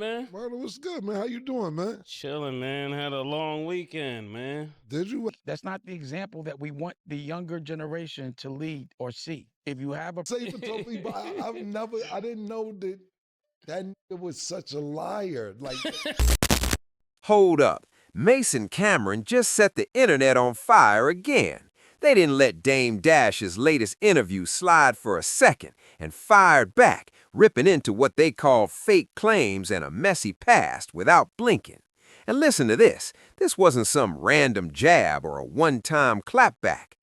man? Murder, what's good, man? How you doing, man? Chilling, man. Had a long weekend, man. Did you That's not the example that we want the younger generation to lead or see. If you have a say you told me, but I didn't know that nigga was such a liar. Like, Hold up. Mase and Cam'ron just set the internet on fire again. They didn't let Dame Dash's latest interview slide for a second and fired back, ripping into what they call fake claims and a messy past without blinking. And listen to this. This wasn't some random jab or a one-time clapback.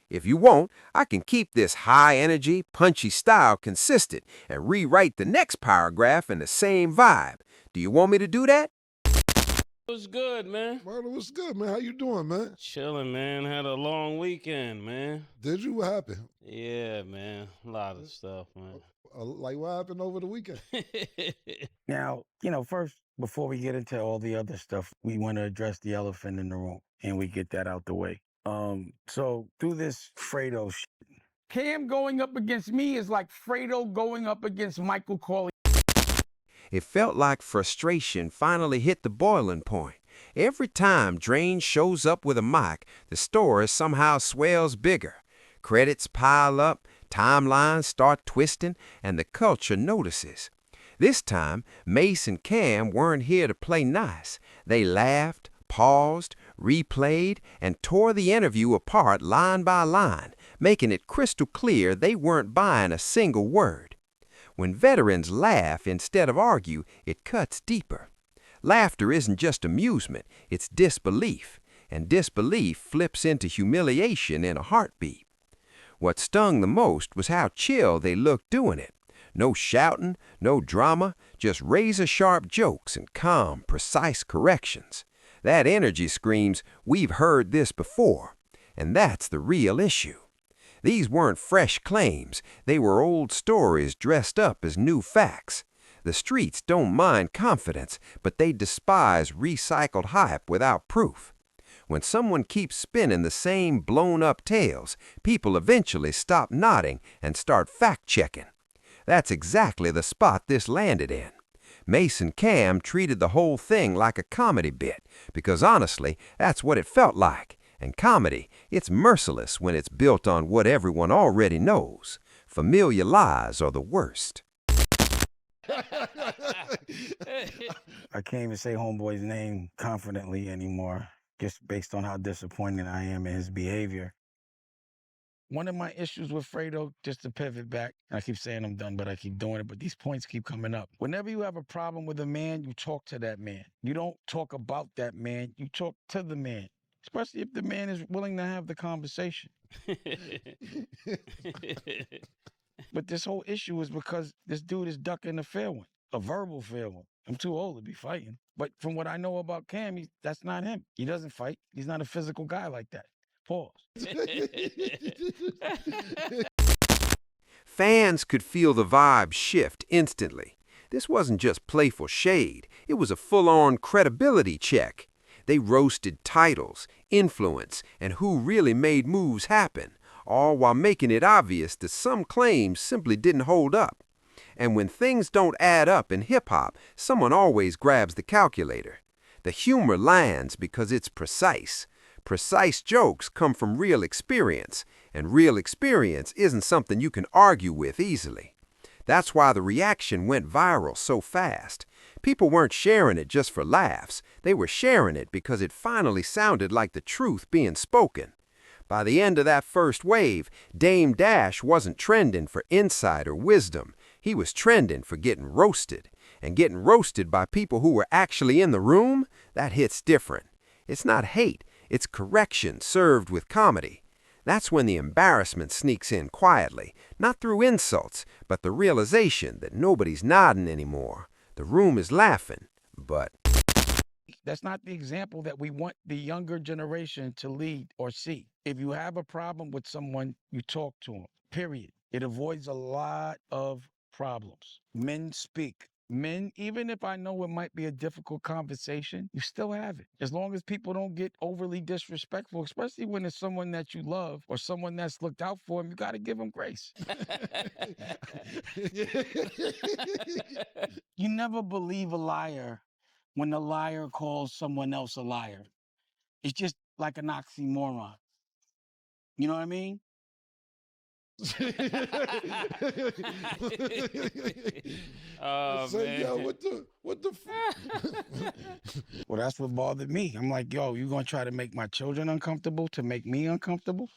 If you want, I can keep this high-energy, punchy style consistent and rewrite the next paragraph in the same vibe. Do you want me to do that? What's good, man? Murder, what's good, man? How you doing, man? Chilling, man. Had a long weekend, man. Did you? What happened? Yeah, man. A lot of stuff, man. Like, what happened over the weekend? Now, first, before we get into all the other stuff, we want to address the elephant in the room and we get that out the way. So through this Fredo shit, Cam going up against me is like Fredo going up against Michael Corleone. It felt like frustration finally hit the boiling point. Every time Drain shows up with a mic, the story somehow swells bigger. Credits pile up, timelines start twisting, and the culture notices. This time, Mase and Cam weren't here to play nice. They laughed, paused, replayed, and tore the interview apart line by line, making it crystal clear they weren't buying a single word. When veterans laugh instead of argue, it cuts deeper. Laughter isn't just amusement, it's disbelief, and disbelief flips into humiliation in a heartbeat. What stung the most was how chill they looked doing it. No shouting, no drama, just razor-sharp jokes and calm, precise corrections. That energy screams, "We've heard this before," and that's the real issue. These weren't fresh claims, they were old stories dressed up as new facts. The streets don't mind confidence, but they despise recycled hype without proof. When someone keeps spinning the same blown-up tales, people eventually stop nodding and start fact-checking. That's exactly the spot this landed in. Mase and Cam treated the whole thing like a comedy bit, because honestly, that's what it felt like. And comedy, it's merciless when it's built on what everyone already knows. Familiar lies are the worst. I can't even say homeboy's name confidently anymore, just based on how disappointed I am in his behavior. One of my issues with Fredo, just to pivot back, and I keep saying I'm done, but I keep doing it, but these points keep coming up. Whenever you have a problem with a man, you talk to that man. You don't talk about that man, you talk to the man, especially if the man is willing to have the conversation. But this whole issue is because this dude is ducking a fair one, a verbal fair one. I'm too old to be fighting. But from what I know about Cam, that's not him. He doesn't fight. He's not a physical guy like that. Pause. Fans could feel the vibe shift instantly. This wasn't just playful shade, it was a full-on credibility check. They roasted titles, influence, and who really made moves happen, all while making it obvious that some claims simply didn't hold up. And when things don't add up in hip-hop, someone always grabs the calculator. The humor lands because it's precise. Precise jokes come from real experience, and real experience isn't something you can argue with easily. That's why the reaction went viral so fast. People weren't sharing it just for laughs. They were sharing it because it finally sounded like the truth being spoken. By the end of that first wave, Dame Dash wasn't trending for insight or wisdom. He was trending for getting roasted. And getting roasted by people who were actually in the room, that hits different. It's not hate, it's correction served with comedy. That's when the embarrassment sneaks in quietly, not through insults, but the realization that nobody's nodding anymore. The room is laughing, but That's not the example that we want the younger generation to lead or see. If you have a problem with someone, you talk to them, period. It avoids a lot of problems. Men speak. men, even if I know it might be a difficult conversation, you still have it. As long as people don't get overly disrespectful, especially when it's someone that you love or someone that's looked out for him, you got to give them grace. You never believe a liar when the liar calls someone else a liar. It's just like an oxymoron. You know what I mean? Oh, Say, man. yo, what the Well, that's what bothered me. I'm like, yo, you gonna try to make my children uncomfortable to make me uncomfortable?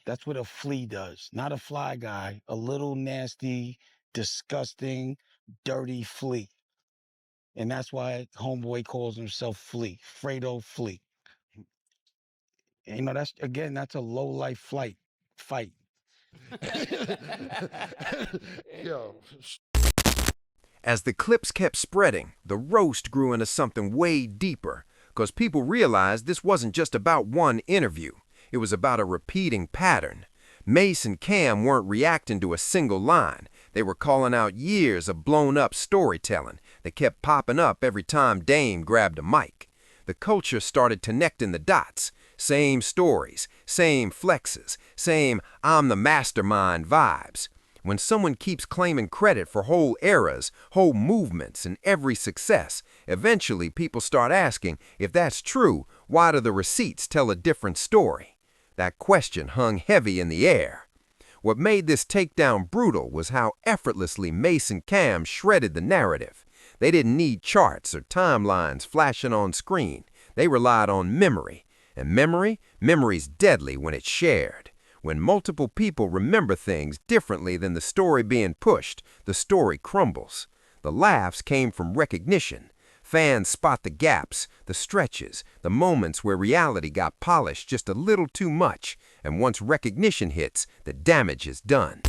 That's what a flea does, not a fly guy, a little nasty, disgusting, dirty flea. And that's why homeboy calls himself Flea, Fredo Flea. And, you know, that's a low life fight. Yo. As the clips kept spreading, the roast grew into something way deeper, because people realized this wasn't just about one interview. It was about a repeating pattern. Mase and Cam weren't reacting to a single line. They were calling out years of blown-up storytelling that kept popping up every time Dame grabbed a mic. The culture started connecting the dots. Same stories, same flexes, same I'm the mastermind vibes. When someone keeps claiming credit for whole eras, whole movements, and every success, eventually people start asking, if that's true, why do the receipts tell a different story? That question hung heavy in the air. What made this takedown brutal was how effortlessly Mase and Cam shredded the narrative. They didn't need charts or timelines flashing on screen. They relied on memory. And memory's deadly when it's shared. When multiple people remember things differently than the story being pushed, the story crumbles. The laughs came from recognition. Fans spot the gaps, the stretches, the moments where reality got polished just a little too much, and once recognition hits, the damage is done.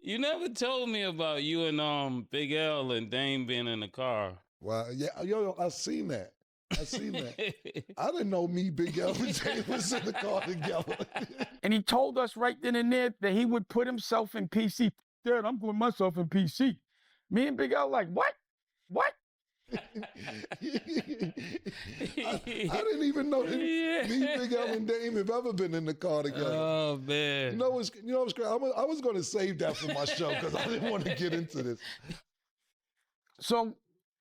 You never told me about you and Big L and Dame being in the car. Wow, yeah, yo, I seen that. I didn't know me, Big L, and Dame was in the car together. And he told us right then and there that he would put himself in PC. Dad, I'm putting myself in PC. Me and Big L like, what? What? I didn't even know that me, Big L, and Dame have ever been in the car together. Oh, man. You know what's great? I was going to save that for my show because I didn't want to get into this. So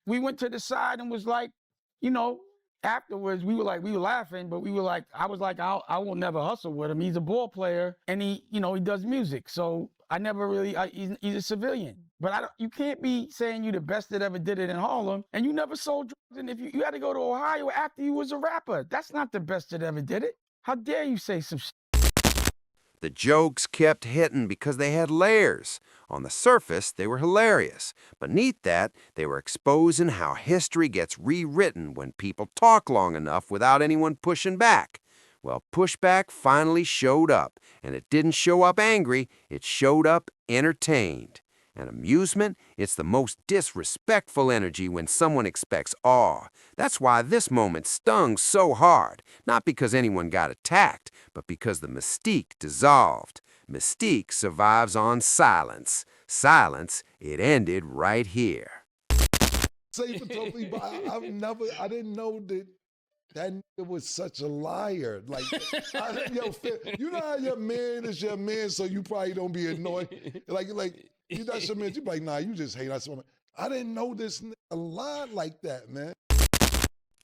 we went to the side and was like, you know, afterwards we were laughing, but we were like, I was like, I will never hustle with him. He's a ball player and he does music. So I never really, he's a civilian. But you can't be saying you the best that ever did it in Harlem and you never sold drugs. And if you had to go to Ohio after you was a rapper, that's not the best that ever did it. How dare you say some shit? The jokes kept hitting because they had layers. On the surface, they were hilarious. Beneath that, they were exposing how history gets rewritten when people talk long enough without anyone pushing back. Well, pushback finally showed up, and it didn't show up angry, it showed up entertained. And amusement, it's the most disrespectful energy when someone expects awe. That's why this moment stung so hard, not because anyone got attacked, but because the mystique dissolved. Mystique survives on silence. Silence, it ended right here. Safer told me, but I didn't know that nigga was such a liar. Like, you know how your man is your man, so you probably don't be annoyed. Like, that's your man. You be like, nah, you just hate us. I didn't know this nigga lied like that, man.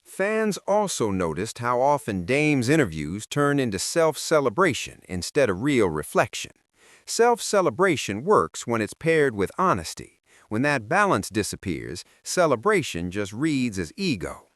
Fans also noticed how often Dame's interviews turn into self-celebration instead of real reflection. Self-celebration works when it's paired with honesty. When that balance disappears, celebration just reads as ego.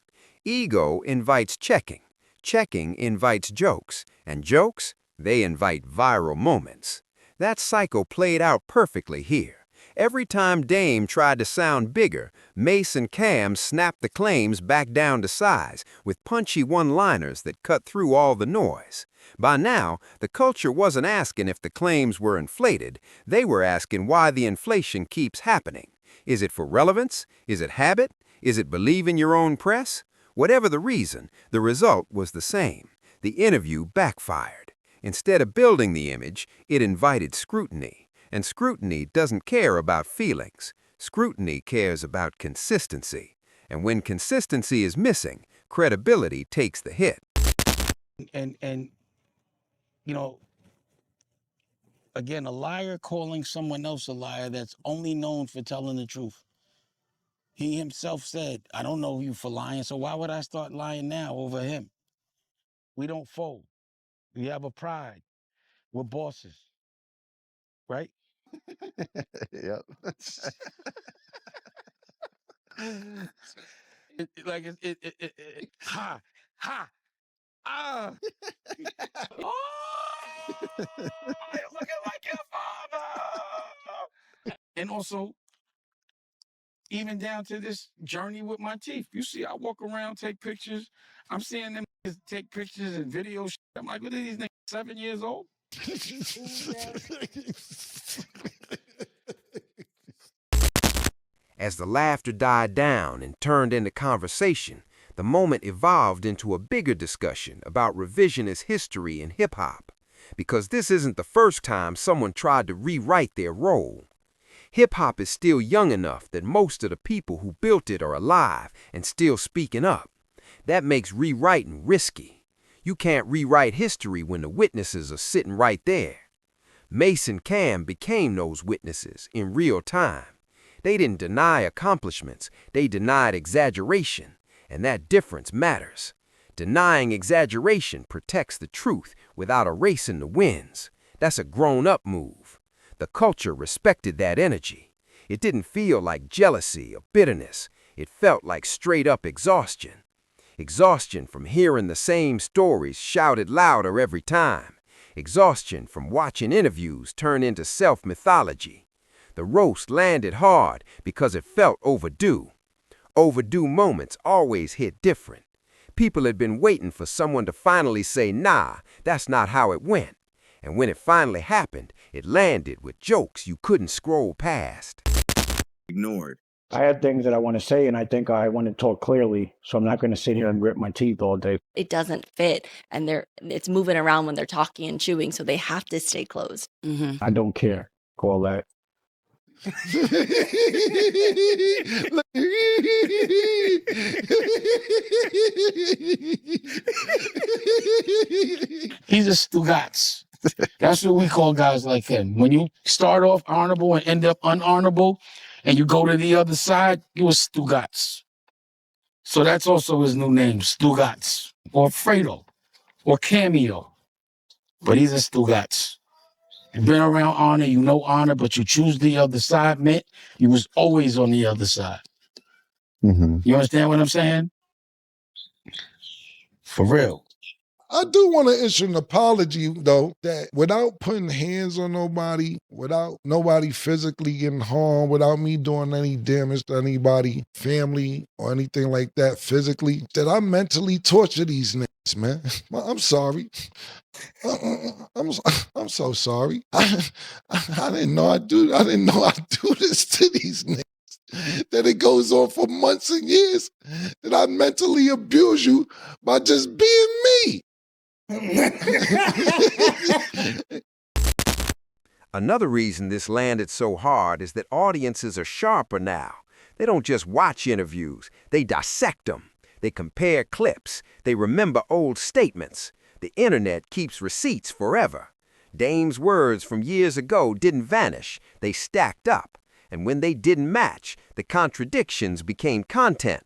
Ego invites checking. Checking invites jokes. And jokes, they invite viral moments. That cycle played out perfectly here. Every time Dame tried to sound bigger, Mase and Cam snapped the claims back down to size with punchy one-liners that cut through all the noise. By now, the culture wasn't asking if the claims were inflated. They were asking why the inflation keeps happening. Is it for relevance? Is it habit? Is it believe in your own press? Whatever the reason, the result was the same. The interview backfired. Instead of building the image, it invited scrutiny. And scrutiny doesn't care about feelings. Scrutiny cares about consistency, and when consistency is missing, credibility takes the hit. And you know, again, a liar calling someone else a liar that's only known for telling the truth. He himself said, I don't know you for lying, so why would I start lying now over him? We don't fold. We have a pride. We're bosses, right? Yep. Ha, ha, ah. Oh, you're looking like your father. And also, even down to this journey with my teeth. You see, I walk around, take pictures. I'm seeing them take pictures and videos. I'm like, look at these niggas, 7 years old. As the laughter died down and turned into conversation, the moment evolved into a bigger discussion about revisionist history in hip-hop. Because this isn't the first time someone tried to rewrite their role. Hip-hop is still young enough that most of the people who built it are alive and still speaking up. That makes rewriting risky. You can't rewrite history when the witnesses are sitting right there. Mase and Cam became those witnesses in real time. They didn't deny accomplishments, they denied exaggeration, and that difference matters. Denying exaggeration protects the truth without erasing the wins. That's a grown-up move. The culture respected that energy. It didn't feel like jealousy or bitterness. It felt like straight-up exhaustion. Exhaustion from hearing the same stories shouted louder every time. Exhaustion from watching interviews turn into self-mythology. The roast landed hard because it felt overdue. Overdue moments always hit different. People had been waiting for someone to finally say, nah, that's not how it went. And when it finally happened, it landed with jokes you couldn't scroll past. Ignored. I have things that I want to say, and I think I want to talk clearly, so I'm not going to sit here and grit my teeth all day. It doesn't fit, and it's moving around when they're talking and chewing, so they have to stay closed. I don't care. Call that. He's a Stugats. That's what we call guys like him. When you start off honorable and end up unhonorable, and you go to the other side, you a Stugats. So that's also his new name, Stugats, or Fredo, or Cameo. But he's a Stugats. You've been around honor, you know honor, but you choose the other side, meant you was always on the other side. Mm-hmm. You understand what I'm saying? For real. I do want to issue an apology, though, that without putting hands on nobody, without nobody physically getting harmed, without me doing any damage to anybody, family, or anything like that physically, that I mentally torture these niggas, man. I'm sorry. I'm so sorry. I didn't know I do this to these niggas. That it goes on for months and years. That I mentally abuse you by just being me. Another reason this landed so hard is that audiences are sharper now. They don't just watch interviews, they dissect them. They compare clips, they remember old statements. The internet keeps receipts forever. Dame's words from years ago didn't vanish, they stacked up. And when they didn't match, the contradictions became content.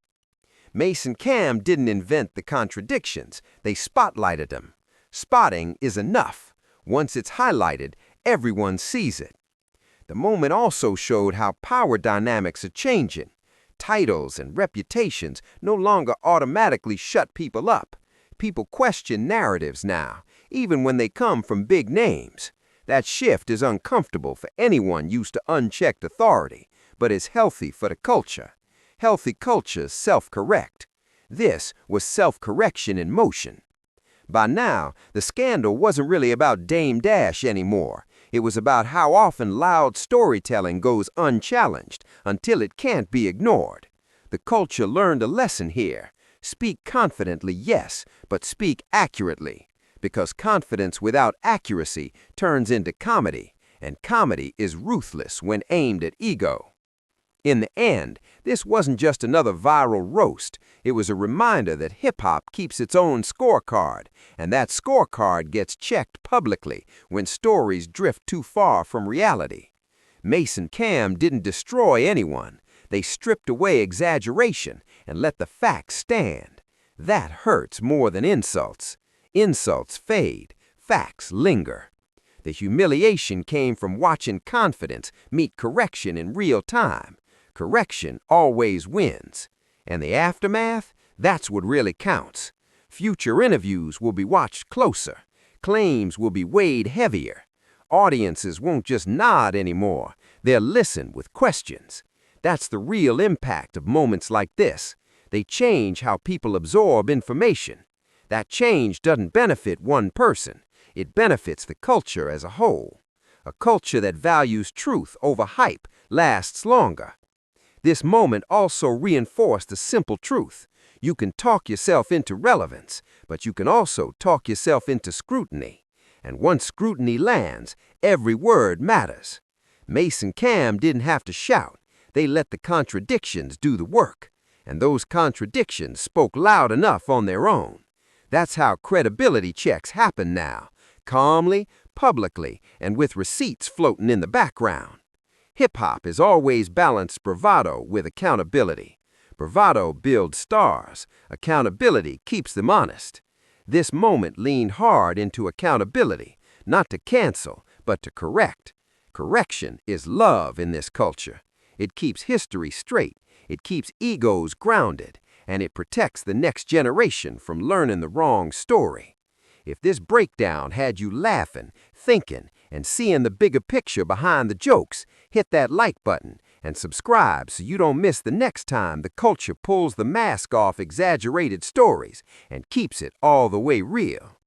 Mase and Cam didn't invent the contradictions, they spotlighted them. Spotting is enough. Once it's highlighted, everyone sees it. The moment also showed how power dynamics are changing. Titles and reputations no longer automatically shut people up. People question narratives now, even when they come from big names. That shift is uncomfortable for anyone used to unchecked authority, but is healthy for the culture. Healthy cultures self-correct. This was self-correction in motion. By now, the scandal wasn't really about Dame Dash anymore. It was about how often loud storytelling goes unchallenged until it can't be ignored. The culture learned a lesson here. Speak confidently, yes, but speak accurately. Because confidence without accuracy turns into comedy, and comedy is ruthless when aimed at ego. In the end, this wasn't just another viral roast. It was a reminder that hip-hop keeps its own scorecard, and that scorecard gets checked publicly when stories drift too far from reality. Mase and Cam didn't destroy anyone. They stripped away exaggeration and let the facts stand. That hurts more than insults. Insults fade, facts linger. The humiliation came from watching confidence meet correction in real time. Correction always wins. And the aftermath? That's what really counts. Future interviews will be watched closer. Claims will be weighed heavier. Audiences won't just nod anymore. They'll listen with questions. That's the real impact of moments like this. They change how people absorb information. That change doesn't benefit one person. It benefits the culture as a whole. A culture that values truth over hype lasts longer. This moment also reinforced a simple truth. You can talk yourself into relevance, but you can also talk yourself into scrutiny. And once scrutiny lands, every word matters. Mase and Cam didn't have to shout. They let the contradictions do the work. And those contradictions spoke loud enough on their own. That's how credibility checks happen now. Calmly, publicly, and with receipts floating in the background. Hip-hop has always balanced bravado with accountability. Bravado builds stars. Accountability keeps them honest. This moment leaned hard into accountability, not to cancel, but to correct. Correction is love in this culture. It keeps history straight, it keeps egos grounded, and it protects the next generation from learning the wrong story. If this breakdown had you laughing, thinking, and seeing the bigger picture behind the jokes, hit that like button and subscribe so you don't miss the next time the culture pulls the mask off exaggerated stories and keeps it all the way real.